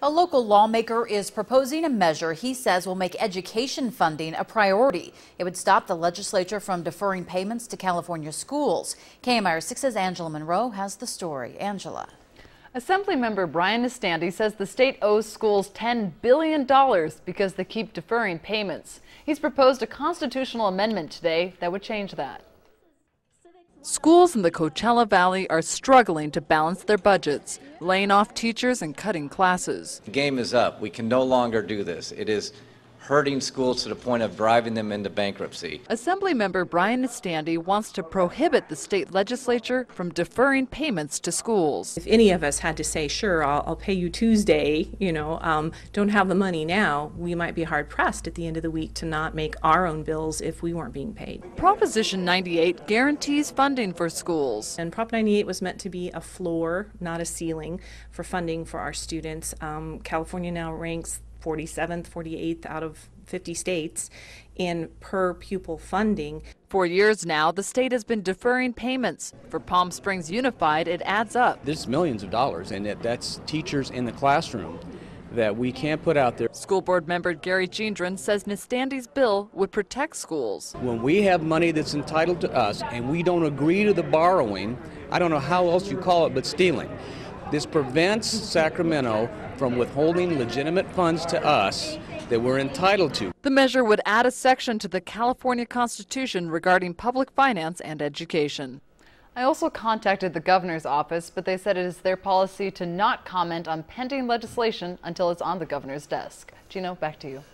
A local lawmaker is proposing a measure he says will make education funding a priority. It would stop the legislature from deferring payments to California schools. KMIR-6's Angela Monroe has the story. Angela. Assemblymember Brian Nestandi says the state owes schools $10 billion because they keep deferring payments. He's proposed a constitutional amendment today that would change that. Schools in the Coachella Valley are struggling to balance their budgets, laying off teachers and cutting classes. The game is up. We can no longer do this. It is hurting schools to the point of driving them into bankruptcy. Assemblymember Brian Nestandi wants to prohibit the state legislature from deferring payments to schools. If any of us had to say, sure, I'll pay you Tuesday, don't have the money now, we might be hard pressed at the end of the week to not make our own bills if we weren't being paid. Proposition 98 guarantees funding for schools. And Prop 98 was meant to be a floor, not a ceiling, for funding for our students. California now ranks 47th, 48th out of 50 states in per pupil funding. For years now, the state has been deferring payments. For Palm Springs Unified, it adds up. This is millions of dollars, and that's teachers in the classroom that we can't put out there. School board member Gary Gendron says Nestandi's bill would protect schools. When we have money that's entitled to us and we don't agree to the borrowing, I don't know how else you call it but stealing. This prevents Sacramento from withholding legitimate funds to us that we're entitled to. The measure would add a section to the California Constitution regarding public finance and education. I also contacted the governor's office, but they said it is their policy to not comment on pending legislation until it's on the governor's desk. Gino, back to you.